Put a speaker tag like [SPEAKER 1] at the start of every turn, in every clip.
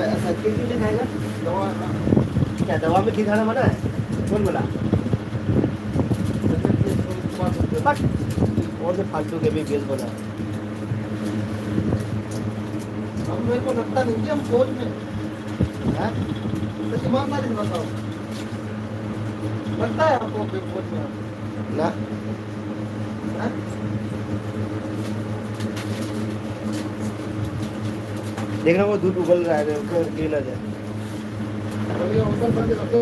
[SPEAKER 1] ऐसा क्यों नहीं खाएगा? दवा क्या दवा में घी खाना मना है? कौन बोला? बट और से फालतू के भी बेस बोला।
[SPEAKER 2] अब मेरे को लगता नहीं कि हम फौज में
[SPEAKER 1] हाँ?
[SPEAKER 2] तो ईमानदारी से बताओ, लगता है आपको कि फौज में हम?
[SPEAKER 1] ना
[SPEAKER 2] हैं?
[SPEAKER 1] देखना वो दूध उबल रहा है उसको गिर ना जाए।
[SPEAKER 2] बोलिए ऊपर करके रखो।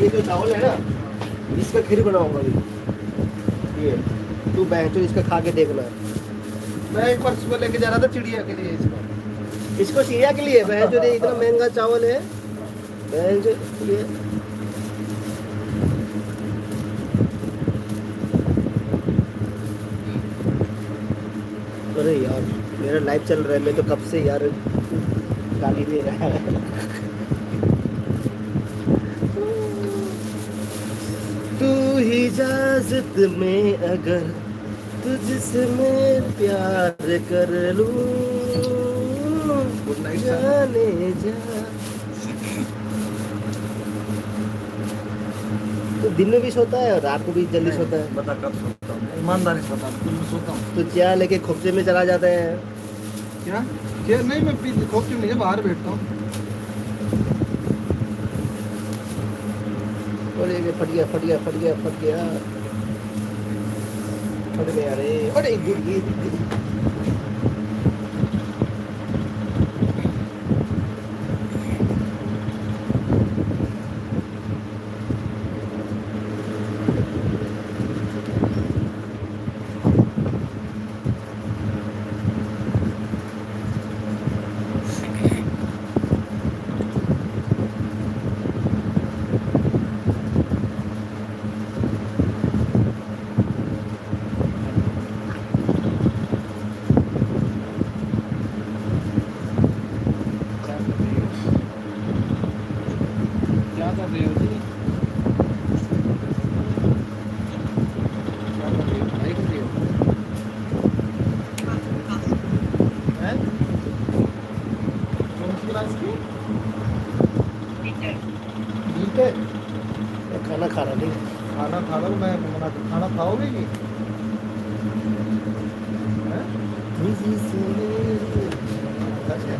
[SPEAKER 1] ये जो चावल है ना, इसका खीर बनाऊंगा अभी। ये तू बैंक तो इसका खा के देखना।
[SPEAKER 2] मैं एक बार सुबह लेके जा रहा था चिड़िया के लिए इसको।
[SPEAKER 1] इसको चिड़िया के लिए बहन जो इतना महंगा चावल है बहन जो ये अरे यार मेरा लाइव चल रहा है, मैं तो कब से यार गाली दे रहा है। तू ही इजाजत में अगर तुझसे मैं प्यार कर लूं जाने जा। तो दिन में भी सोता है और रात को भी जल्दी सोता है।
[SPEAKER 2] बता कब सोता हूँ, ईमानदारी से बता, दिन में सोता हूँ
[SPEAKER 1] तो चाय लेके खोपचे में चला जाता है।
[SPEAKER 2] क्या? क्या नहीं, मैं पी खोपची में नहीं, बाहर बैठता हूँ।
[SPEAKER 1] अरे फट गया फट गया फट गया फट गया फट गया रे। अरे गिर गिर गिर।
[SPEAKER 2] क्या कर रहे हो जी? क्या कर रहे हो? पढ़ाई कर रहे हो? हैं? कौन सी क्लास की? ठीक है।
[SPEAKER 1] मैं खाना खा रहा नहीं।
[SPEAKER 2] खाना खा लो, मैं मना खाना खाओगे कि? हैं? अच्छा।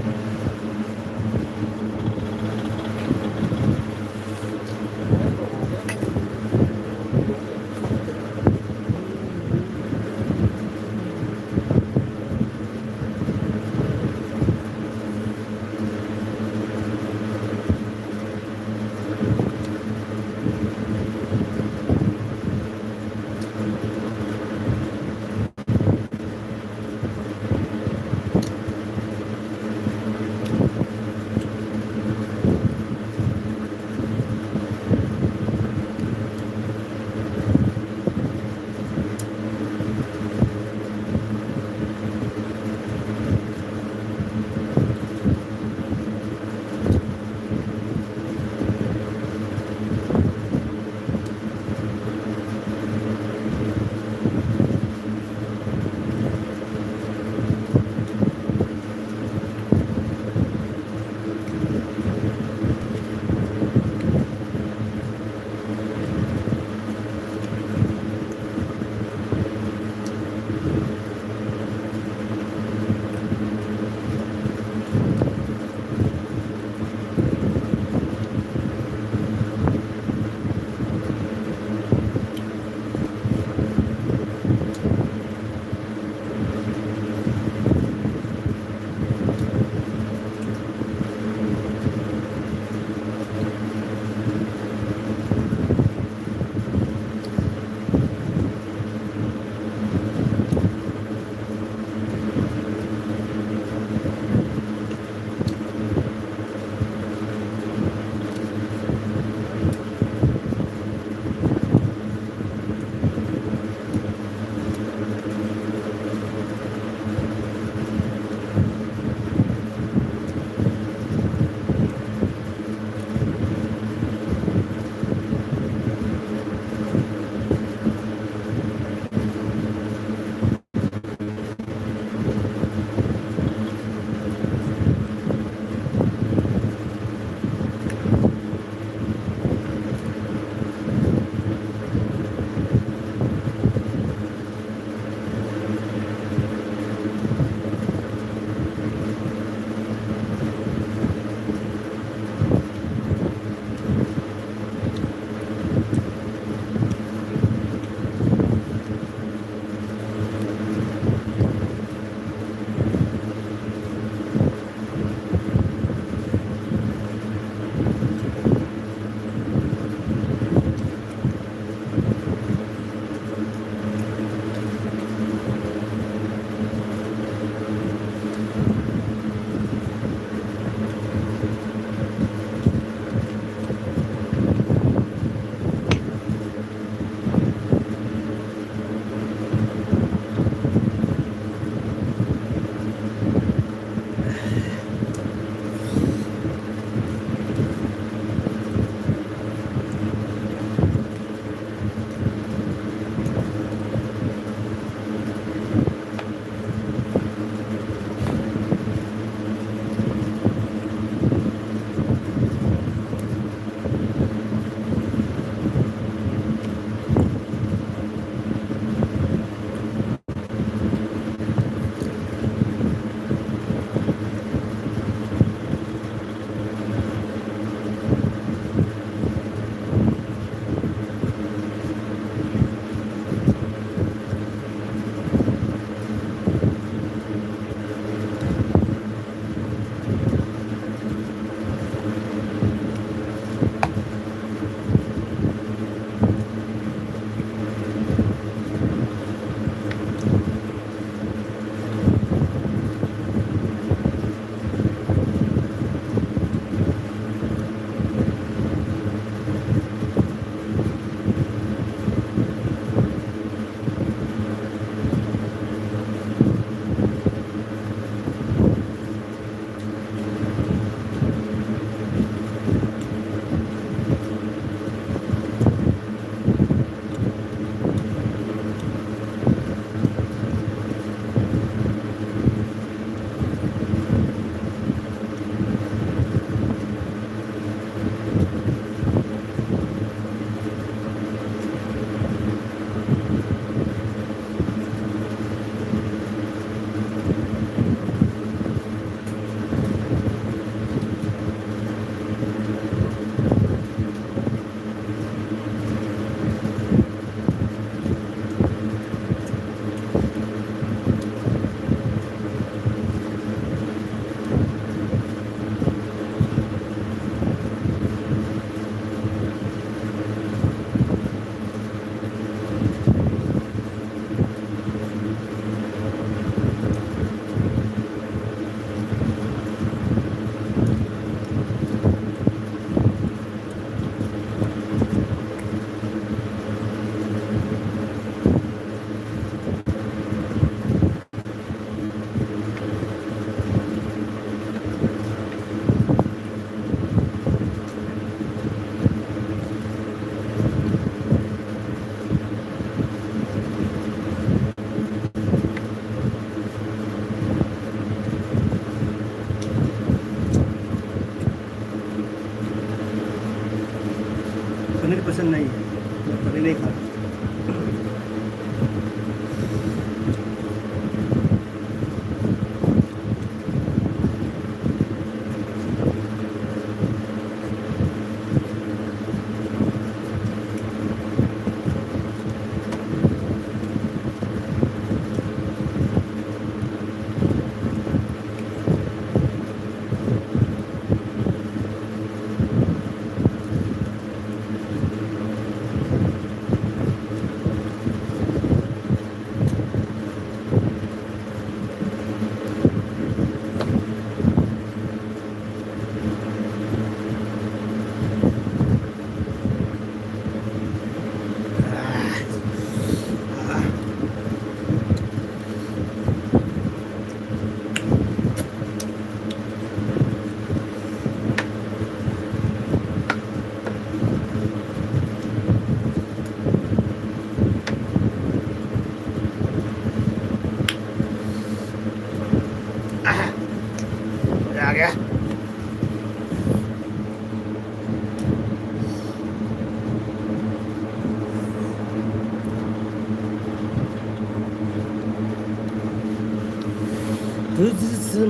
[SPEAKER 1] तुझसे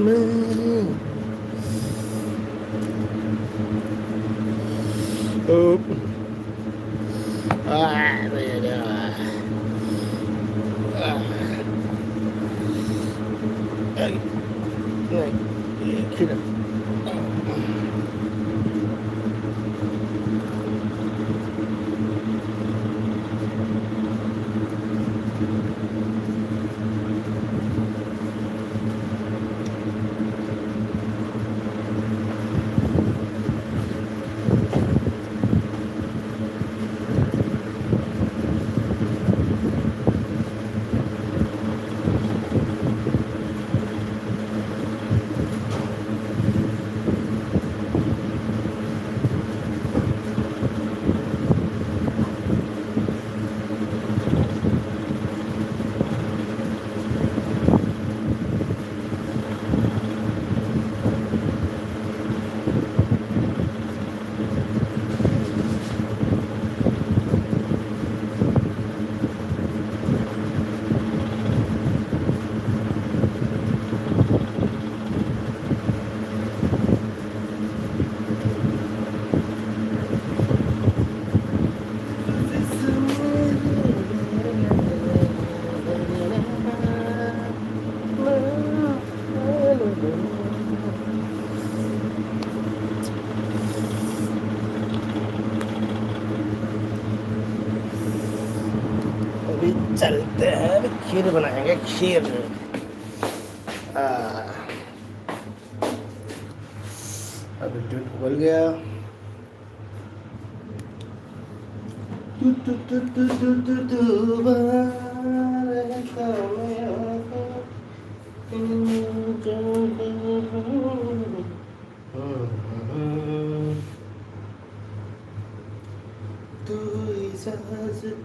[SPEAKER 1] Oh. अभी चलते हैं, अभी खीर बनाएंगे, खीर। अभी दूध उबल गया। तू इजाज़त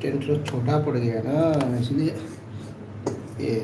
[SPEAKER 1] टेंट छोटा पड़ गया ना, इसलिए ये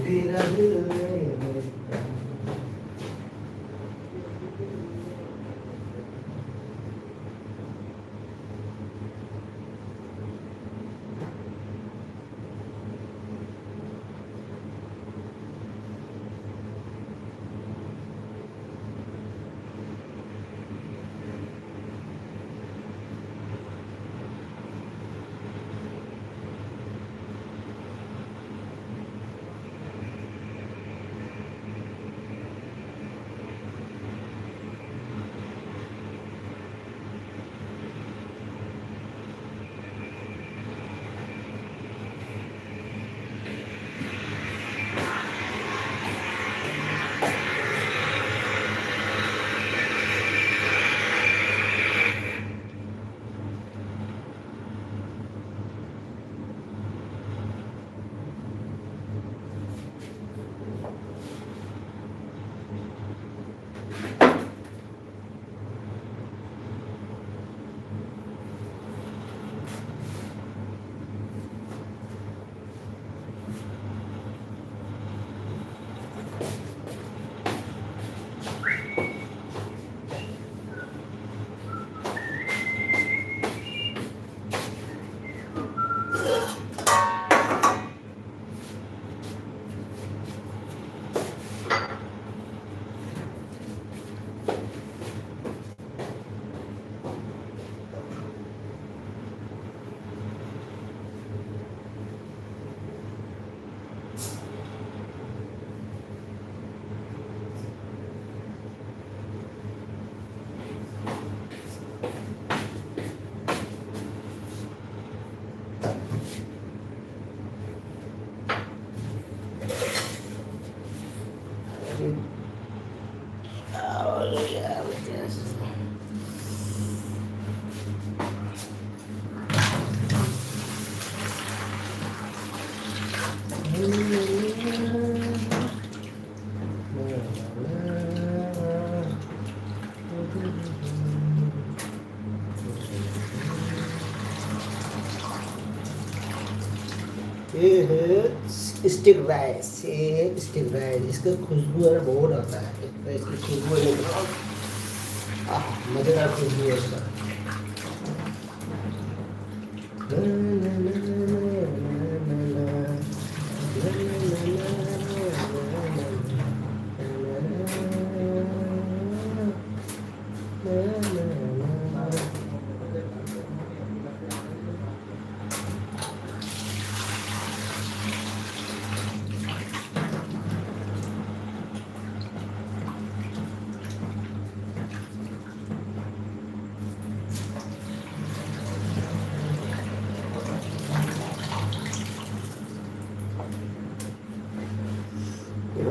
[SPEAKER 1] तेरा दिल ये है स्टिक राइस, ये है स्टिक राइस। इसका खुशबू है बहुत आता है, तो इसकी खुशबू है मज़ेदार खुशबू है इसका।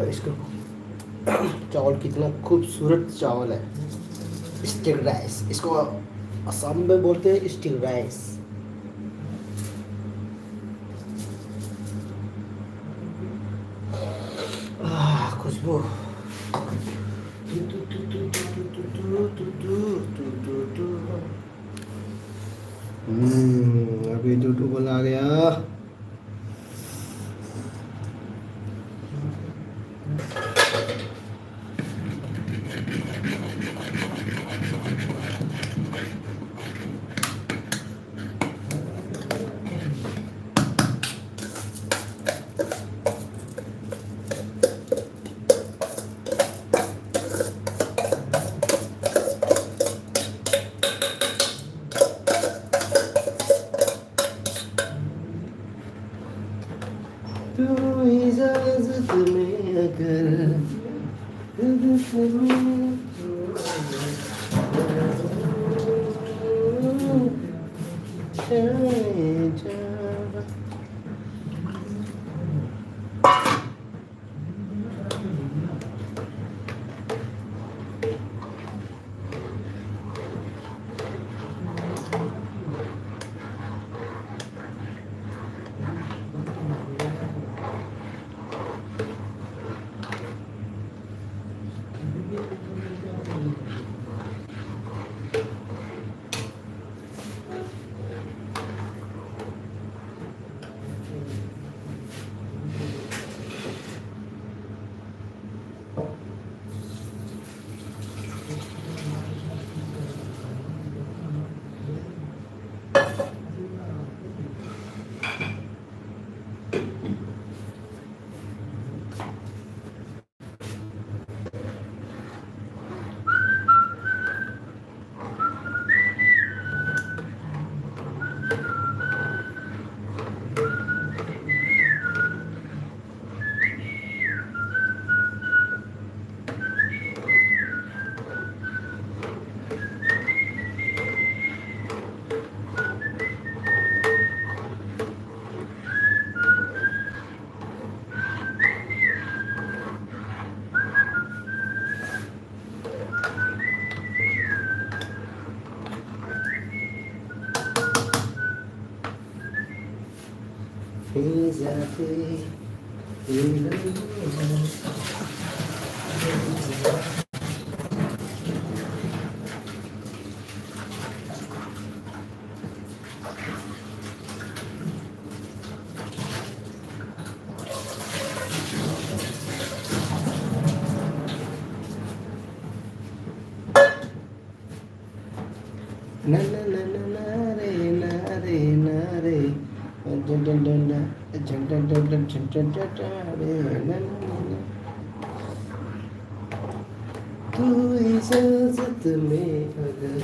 [SPEAKER 1] इसको चावल कितना खूबसूरत चावल है, स्टिक राइस। इसको असम में बोलते हैं स्टिक राइस। खुशबू। अभी टूटू बोला आ गया। तू इजाजत में अगर na na na na na re na re na re dun dun dun dun dun dun dun dun dun dun dun dun re na na na तू इजाजत में अगर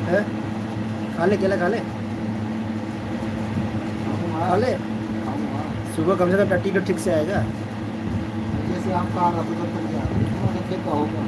[SPEAKER 1] है खा ले केला खा ले खा ले सुबह कम से कम टट्टी तो ठीक से आएगा
[SPEAKER 2] जैसे आपका आ रहा था तब तक क्या फिर का होगा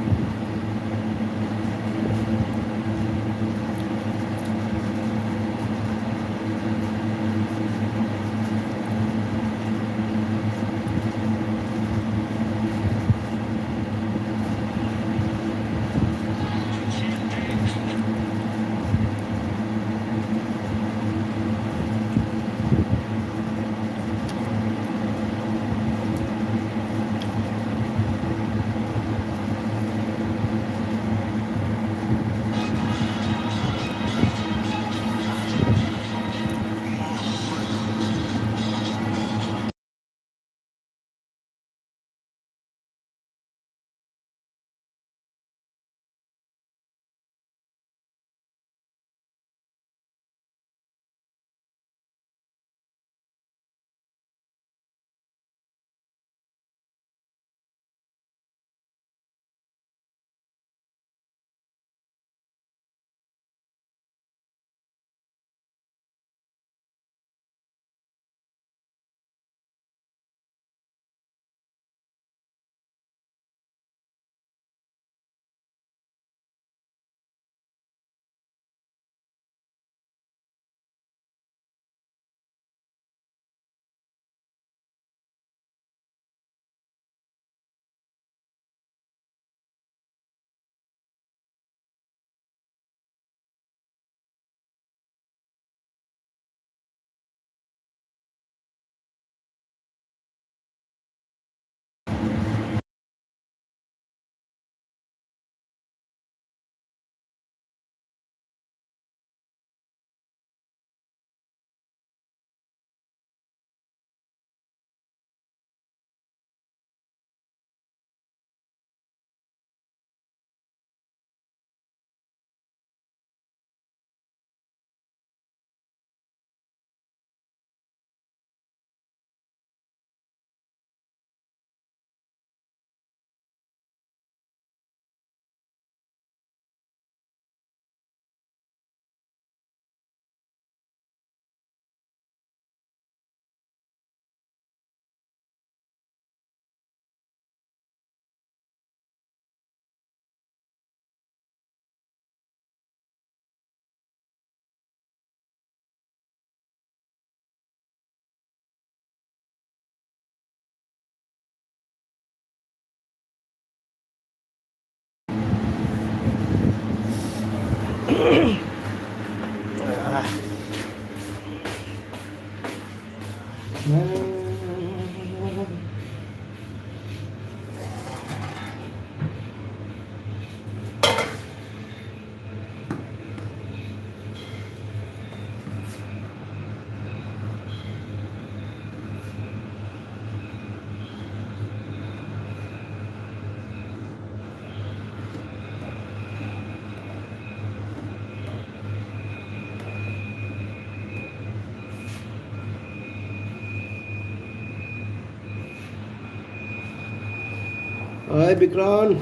[SPEAKER 1] हाय विक्रांत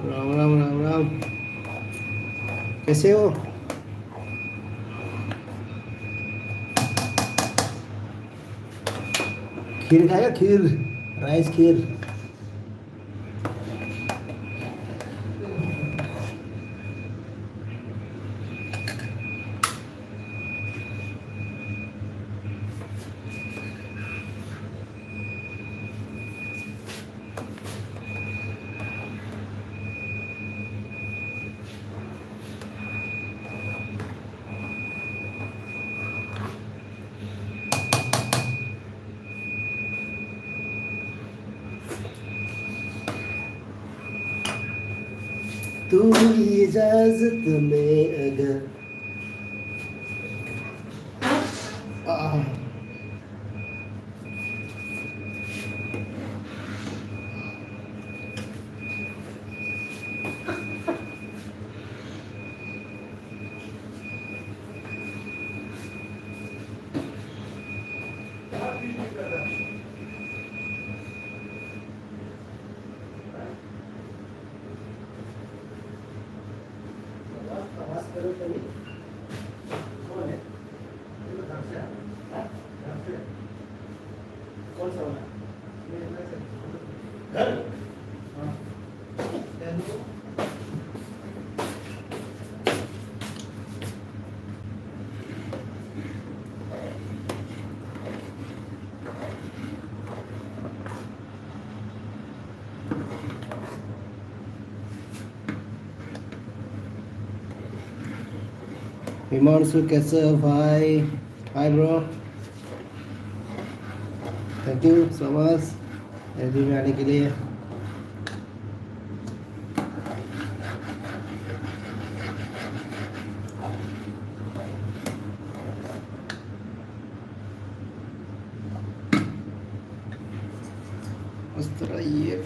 [SPEAKER 1] राम राम राम राम कैसे हो खीर खाएगा खीर राइस खीर तू इजाजत में अगर आवाज करो तो नहीं हिमांशु कैसे हो भाई? Hi bro, thank you so much LB में आने के लिए। उस तरह ये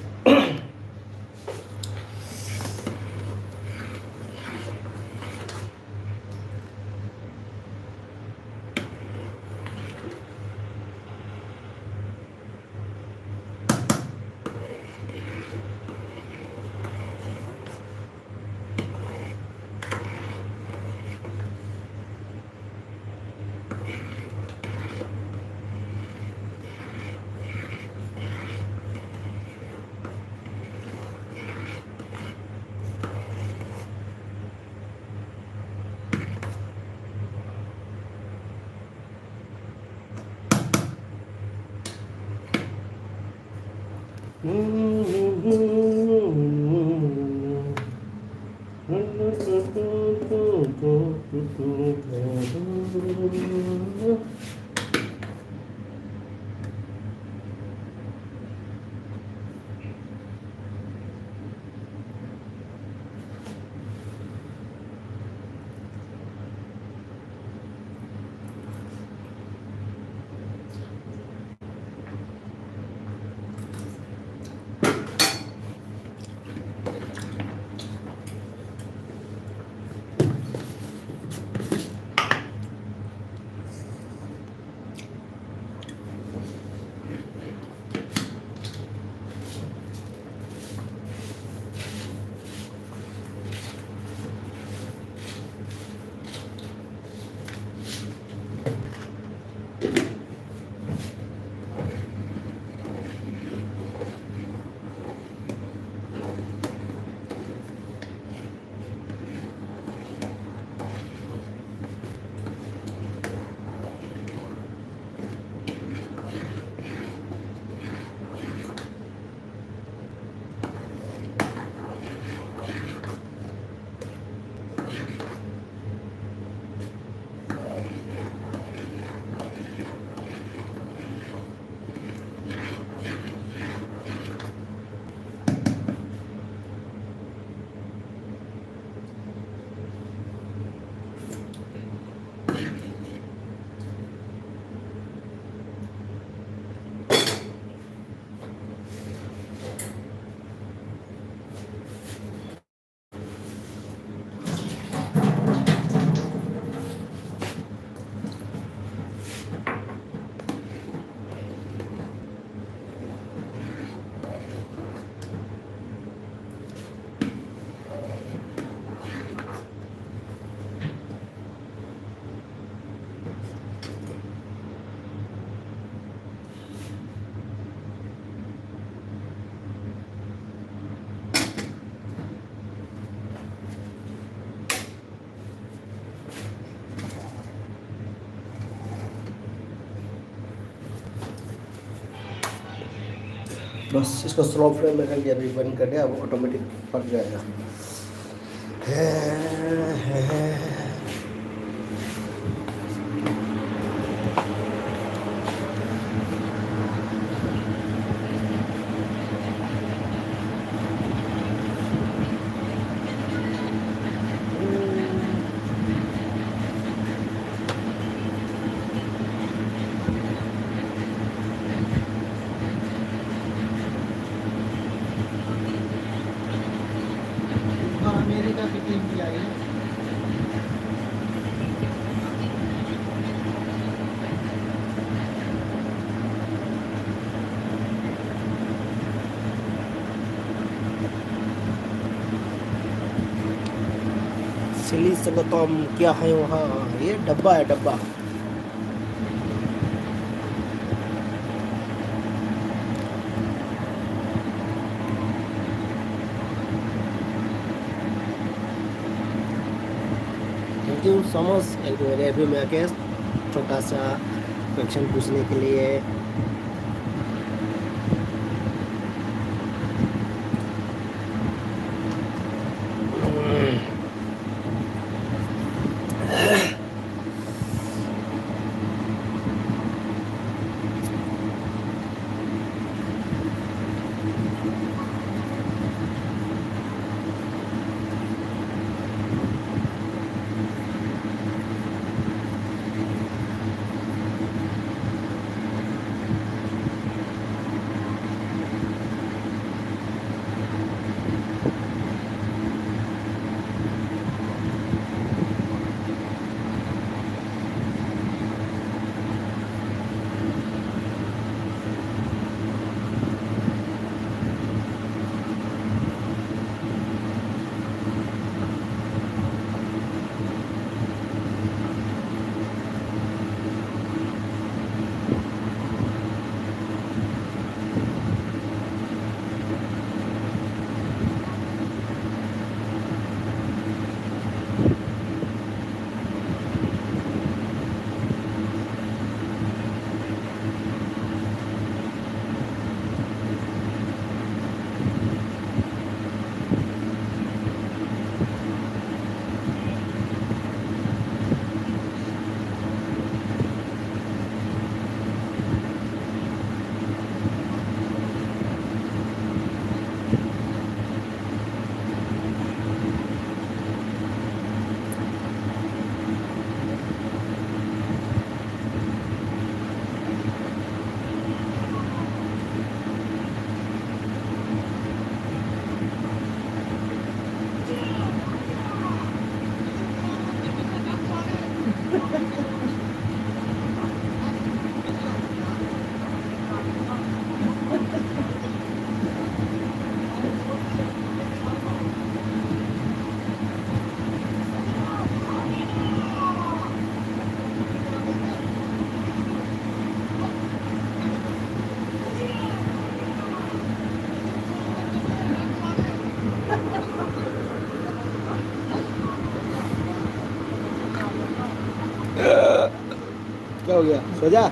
[SPEAKER 1] बस इसको स्लो फ्लेम में करके अभी बंद कर दिया, अब ऑटोमेटिक पक जाएगा।
[SPEAKER 2] और अमेरिका की टीम भी आई है।
[SPEAKER 1] सिली संगतम क्या है वहाँ? ये डब्बा है, डब्बा। थैंक यू सो मच एक मेरे रिव्यू में आके छोटा सा क्वेश्चन पूछने के लिए। क्या हो गया, सो जा।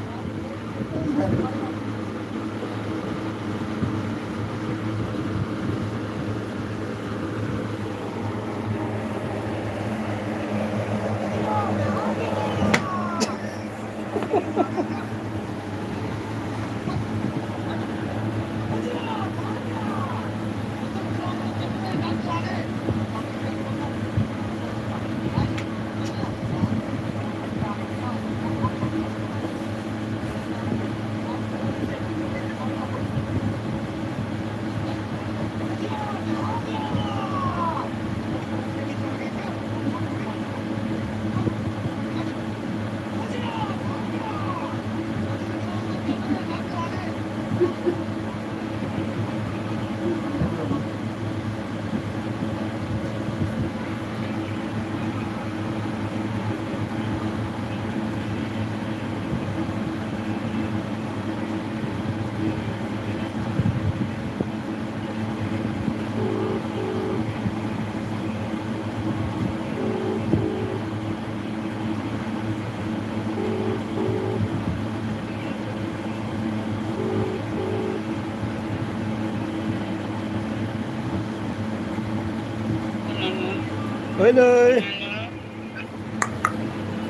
[SPEAKER 1] Hello.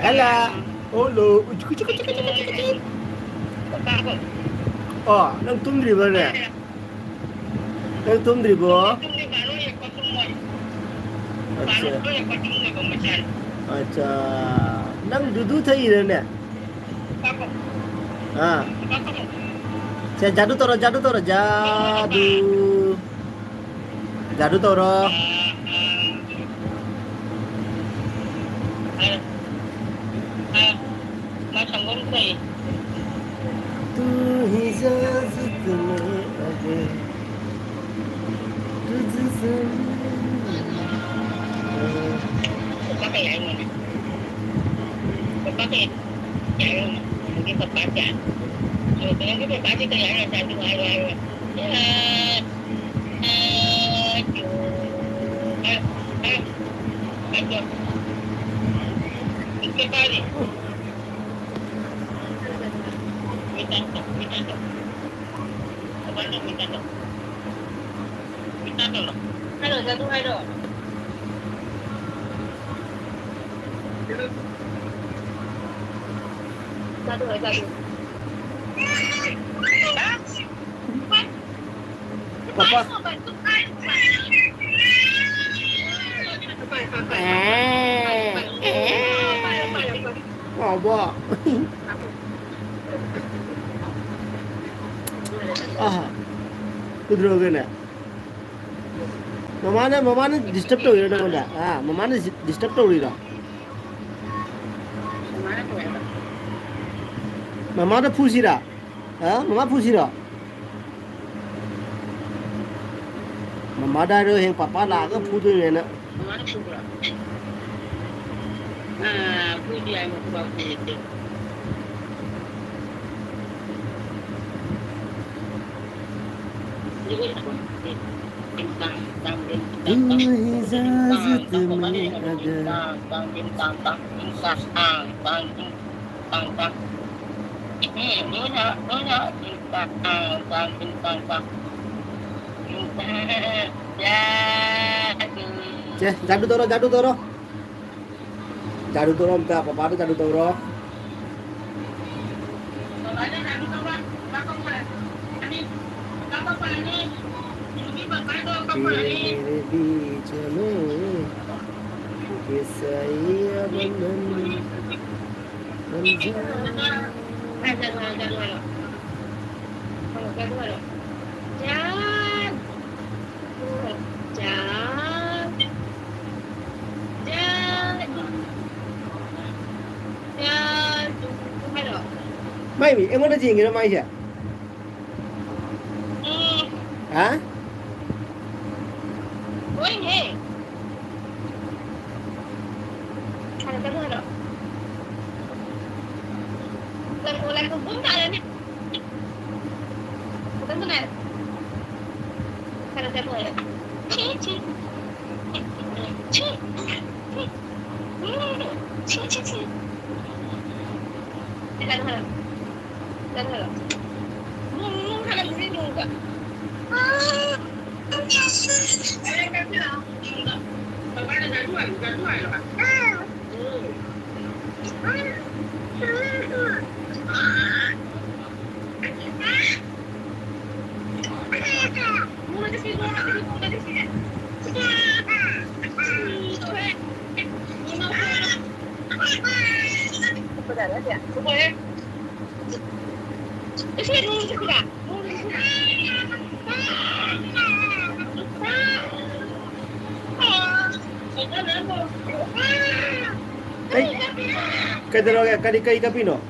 [SPEAKER 1] Hello. Hello. Oh, đang tum di mana? Đang tum di bawah. अच्छा अच्छा nang duduk tadi ni ah saya jadu toro jadu toro तू ही इजाजत में अगर तुझसे पापा बाबा उधर हो गए ना ममा ने डिस्टर्ब तो हो रहा है ना हाँ ममा ने डिस्टर्ब तो हो रहा ममा तो पूछ रहा हाँ ममा पूछ रहा ममा डाल रहे हैं पापा लाकर पूछ रहे हैं ना इजाजत में अगर जादू तोरो minta papa tu जादू तोरो मेरे बीच में किसैया बंधन Mai mi, em có nói gì người đó Mai chưa? Hả?
[SPEAKER 3] Ôi nghe. Thằng cái rồi. Lần cô bún ra lên. Cái này. Thằng cái rồi. Chi. Chi. Cái rồi. Cái rồi. Halang sini juga.
[SPEAKER 1] Kay dalawa kay kapino.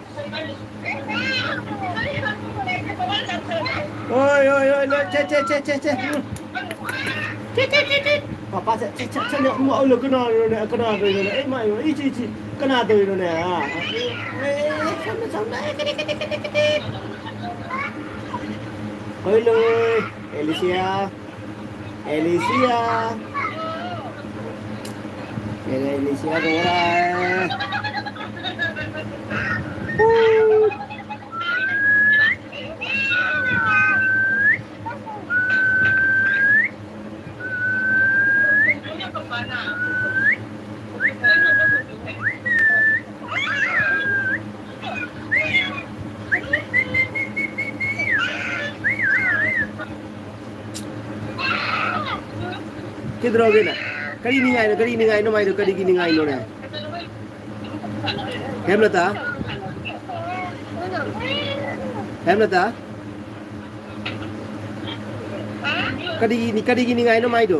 [SPEAKER 1] Oi, che. Papa che ne mau lo kena rồi này. Mai chi kena rồi nè. Sama. Oi lo, Alicia. Alicia rồi. Kiधर हो गए ना कड़ी नहीं आई ना माई तो कड़ी की नहीं आई नो ने हेमलता कड़ी की नहीं आई ना माई तो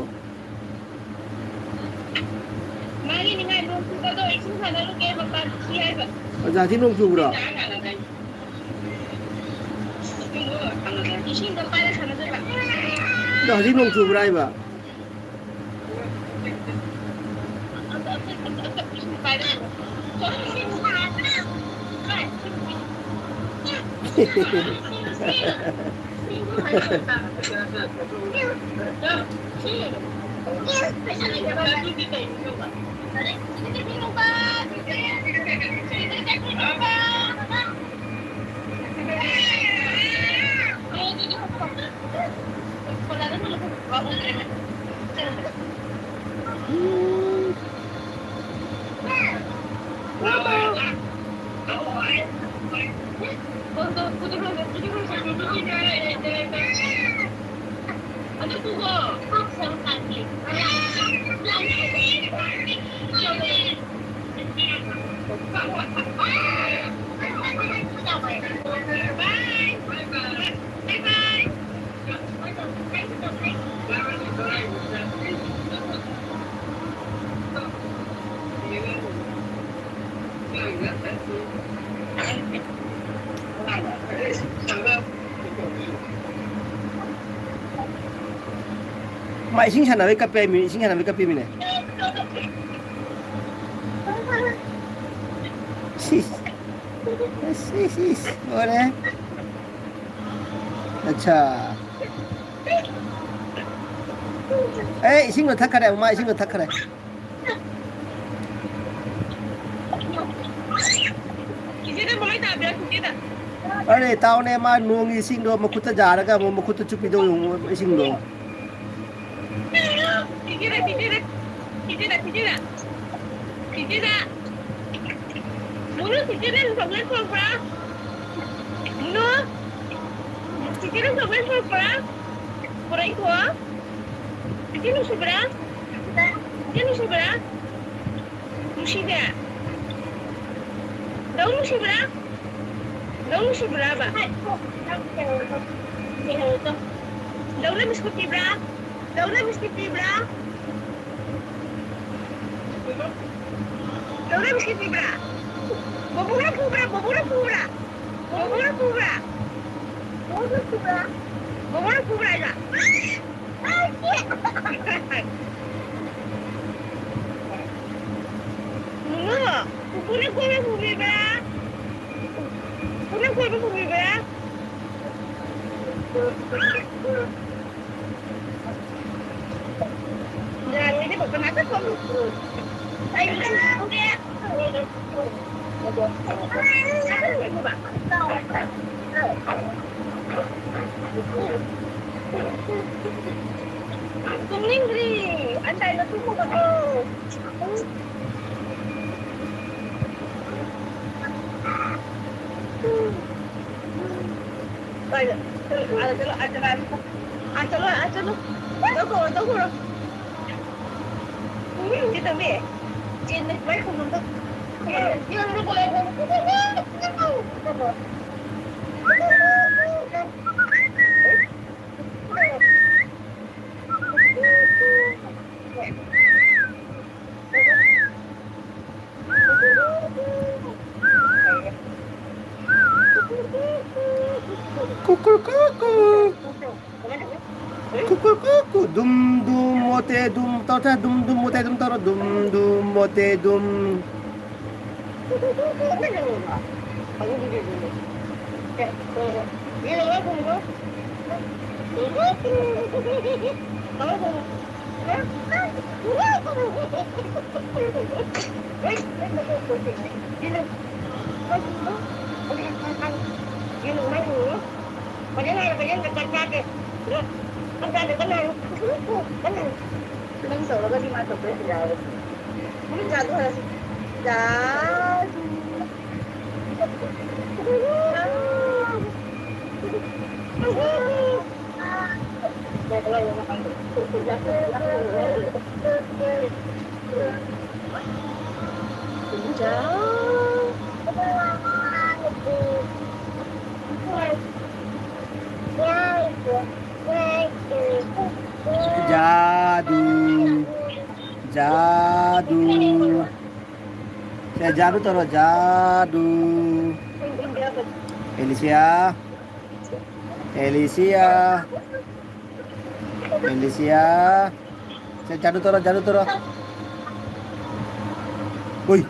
[SPEAKER 1] जाती नों क्यों बुरा जाती नों क्यों बुरा है बा
[SPEAKER 3] Ano po ko? Isang tangklik.
[SPEAKER 1] Mai sinh sản với cà phê mình sinh sản với cà phê mình này. Rồi đấy. अच्छा. Ê, sinh được thắc cái này, mai sinh được thắc cái này. अरे ताऊ ने मार नोंगी सिंह दो मकुता जा रहा का मकुता चुपी दो सिंह दो
[SPEAKER 3] Daw si Bra ba? Daw na miskuti Bra? Daw na miskuti Bra? Daw na miskuti Bra? Babura po Bra! Babura po Bra! Babura po Bra! Babura po Bra! Babura po Bra! Ano? Kukunin ko na po Bra! Kunin ko na po Bra! Dan ini kenapa kamu? Saya udah. Kuning gri, anda itu tunggu kamu. Baik, ada lo. Tunggu. Kita be, jenis baik untuk yang lu boleh.
[SPEAKER 1] Kuku dum mote dum tau ta dum mote dum tau dum mote dum
[SPEAKER 3] Nang solo ka di masuk ya sudah. Mungkin jatuh harus jatuh.
[SPEAKER 1] Jadu. Saya jadu taruh jadu. Alicia. Saya jadu taruh. Woi.